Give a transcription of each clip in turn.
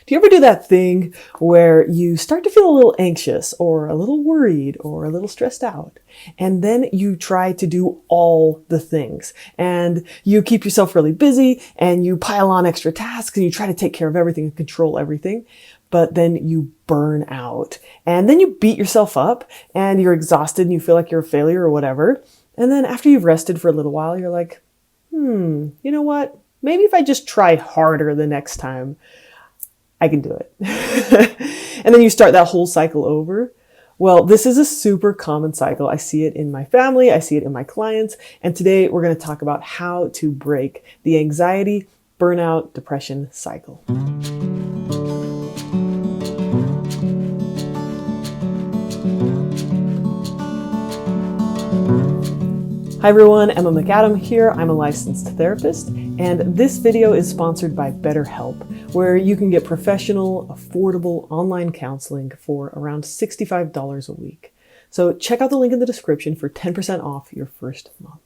Do you ever do that thing where you start to feel a little anxious or a little worried or a little stressed out, and then you try to do all the things and you keep yourself really busy and you pile on extra tasks and you try to take care of everything and control everything, but then you burn out and then you beat yourself up and you're exhausted and you feel like you're a failure or whatever. And then after you've rested for a little while, you're like, you know what? Maybe if I just try harder the next time, I can do it. And then you start that whole cycle over. Well, this is a super common cycle. I see it in my family. I see it in my clients. And today we're going to talk about how to break the anxiety, burnout, depression cycle. Hi everyone, Emma McAdam here. I'm a licensed therapist, and this video is sponsored by BetterHelp, where you can get professional, affordable online counseling for around $65 a week. So check out the link in the description for 10% off your first month.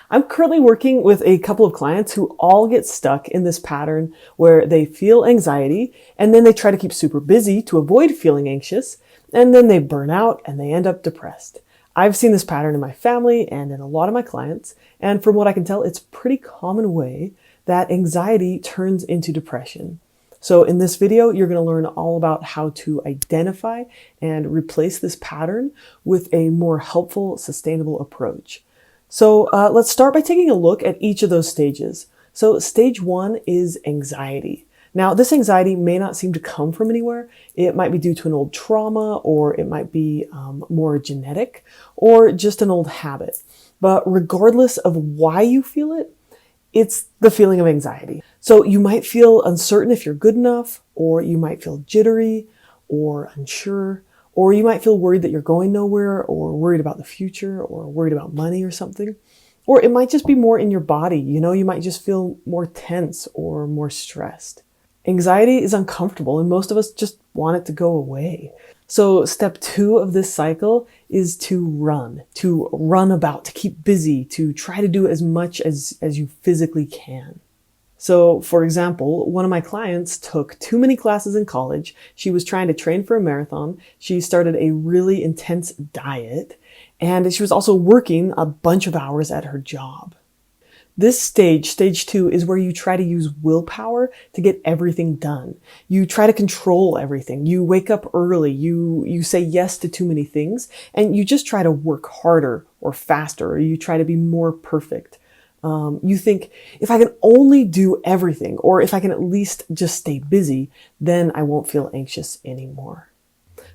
I'm currently working with a couple of clients who all get stuck in this pattern where they feel anxiety, and then they try to keep super busy to avoid feeling anxious, and then they burn out and they end up depressed. I've seen this pattern in my family and in a lot of my clients, and from what I can tell, it's a pretty common way that anxiety turns into depression. So in this video, you're going to learn all about how to identify and replace this pattern with a more helpful, sustainable approach. So let's start by taking a look at each of those stages. So stage 1 is anxiety. Now, this anxiety may not seem to come from anywhere. It might be due to an old trauma, or it might be more genetic, or just an old habit. But regardless of why you feel it, it's the feeling of anxiety. So you might feel uncertain if you're good enough, or you might feel jittery or unsure, or you might feel worried that you're going nowhere, or worried about the future, or worried about money or something. Or it might just be more in your body. You might just feel more tense or more stressed. Anxiety is uncomfortable, and most of us just want it to go away. So step 2 of this cycle is to run about, to keep busy, to try to do as much as you physically can. So for example, one of my clients took too many classes in college. She was trying to train for a marathon. She started a really intense diet, and she was also working a bunch of hours at her job. This stage 2, is where you try to use willpower to get everything done. You try to control everything. You wake up early. You say yes to too many things, and you just try to work harder or faster, or you try to be more perfect. You think, if I can only do everything, or if I can at least just stay busy, then I won't feel anxious anymore.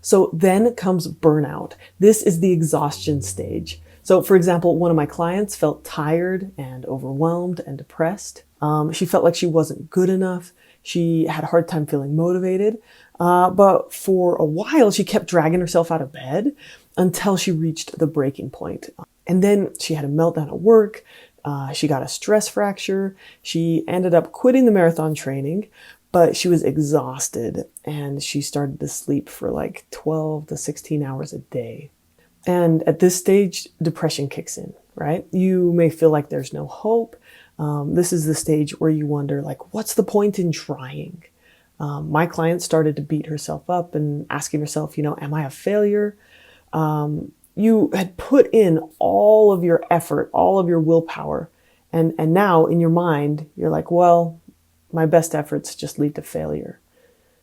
So then comes burnout. This is the exhaustion stage. So for example, one of my clients felt tired and overwhelmed and depressed. She felt like she wasn't good enough. She had a hard time feeling motivated. But for a while, she kept dragging herself out of bed until she reached the breaking point. And then she had a meltdown at work. She got a stress fracture. She ended up quitting the marathon training, but she was exhausted and she started to sleep for like 12 to 16 hours a day. And at this stage, depression kicks in, right? You may feel like there's no hope. This is the stage where you wonder, like, what's the point in trying? My client started to beat herself up and asking herself, am I a failure? You had put in all of your effort, all of your willpower. And now in your mind, you're like, well, my best efforts just lead to failure.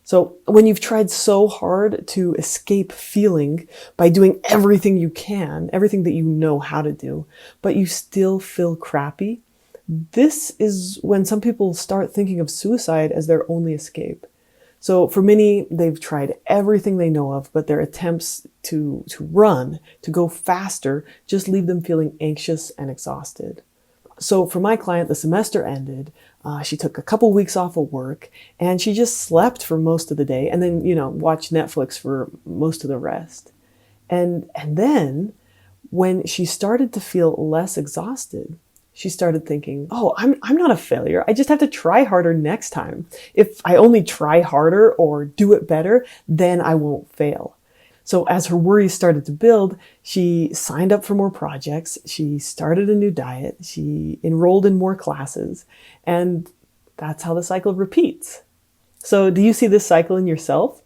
So when you've tried so hard to escape feeling by doing everything you can, everything that you know how to do, but you still feel crappy, this is when some people start thinking of suicide as their only escape. So for many, they've tried everything they know of, but their attempts to run, to go faster, just leave them feeling anxious and exhausted. So for my client, the semester ended. She took a couple weeks off of work, and she just slept for most of the day, and then, watched Netflix for most of the rest. And then when she started to feel less exhausted, she started thinking, oh, I'm not a failure. I just have to try harder next time. If I only try harder or do it better, then I won't fail. So as her worries started to build, she signed up for more projects, she started a new diet, she enrolled in more classes, and that's how the cycle repeats. So do you see this cycle in yourself?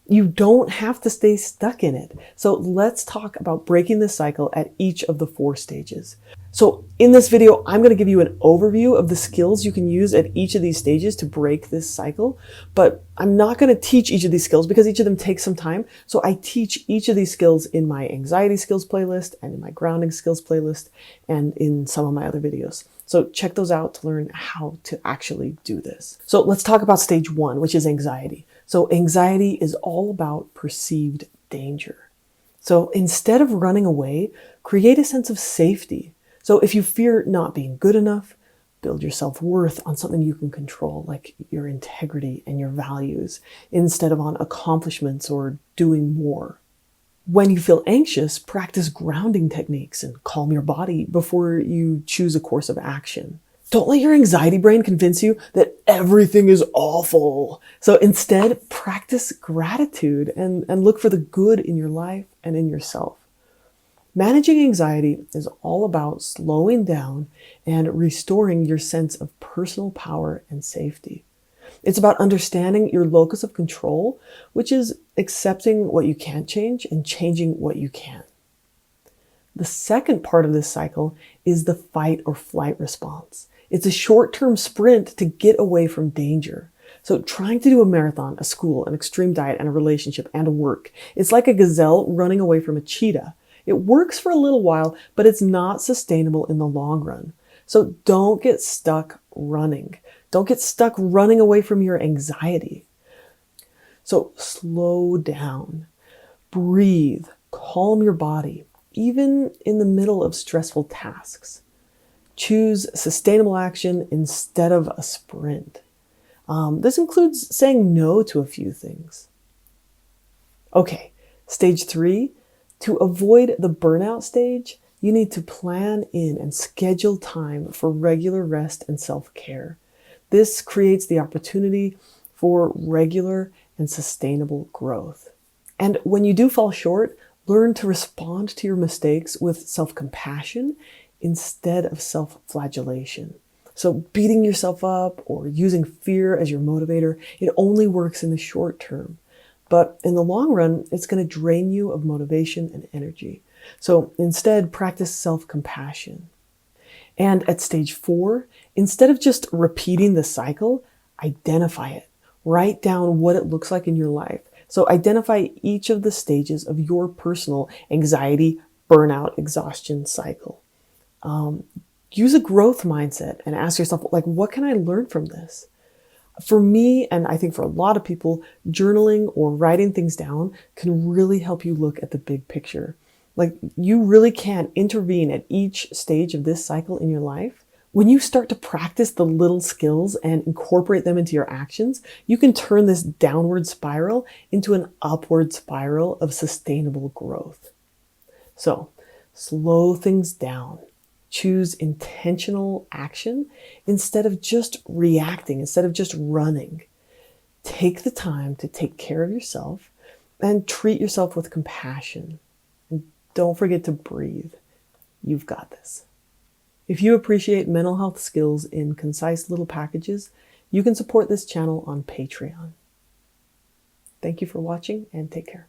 You don't have to stay stuck in it. So let's talk about breaking this cycle at each of the 4 stages. So in this video, I'm going to give you an overview of the skills you can use at each of these stages to break this cycle. But I'm not going to teach each of these skills because each of them takes some time. So I teach each of these skills in my anxiety skills playlist and in my grounding skills playlist and in some of my other videos. So check those out to learn how to actually do this. So let's talk about stage 1, which is anxiety. So anxiety is all about perceived danger. So instead of running away, create a sense of safety. So if you fear not being good enough, build your self-worth on something you can control, like your integrity and your values, instead of on accomplishments or doing more. When you feel anxious, practice grounding techniques and calm your body before you choose a course of action. Don't let your anxiety brain convince you that everything is awful. So instead, practice gratitude and look for the good in your life and in yourself. Managing anxiety is all about slowing down and restoring your sense of personal power and safety. It's about understanding your locus of control, which is accepting what you can't change and changing what you can. The second part of this cycle is the fight or flight response. It's a short-term sprint to get away from danger. So trying to do a marathon, a school, an extreme diet, and a relationship, and a work, it's like a gazelle running away from a cheetah. It works for a little while, but it's not sustainable in the long run. So don't get stuck running. Don't get stuck running away from your anxiety. So slow down, breathe, calm your body, even in the middle of stressful tasks. Choose sustainable action instead of a sprint. This includes saying no to a few things. Okay, stage 3. To avoid the burnout stage, you need to plan in and schedule time for regular rest and self-care. This creates the opportunity for regular and sustainable growth. And when you do fall short, learn to respond to your mistakes with self-compassion instead of self-flagellation. So beating yourself up or using fear as your motivator, it only works in the short term. But in the long run, it's going to drain you of motivation and energy. So instead, practice self-compassion. And at stage 4, instead of just repeating the cycle, identify it. Write down what it looks like in your life. So identify each of the stages of your personal anxiety, burnout, exhaustion cycle. Use a growth mindset and ask yourself, what can I learn from this? For me, and I think for a lot of people, journaling or writing things down can really help you look at the big picture. You really can intervene at each stage of this cycle in your life. When you start to practice the little skills and incorporate them into your actions, you can turn this downward spiral into an upward spiral of sustainable growth. So, slow things down. Choose intentional action instead of just reacting, instead of just running. Take the time to take care of yourself and treat yourself with compassion. And don't forget to breathe. You've got this. If you appreciate mental health skills in concise little packages, you can support this channel on Patreon. Thank you for watching and take care.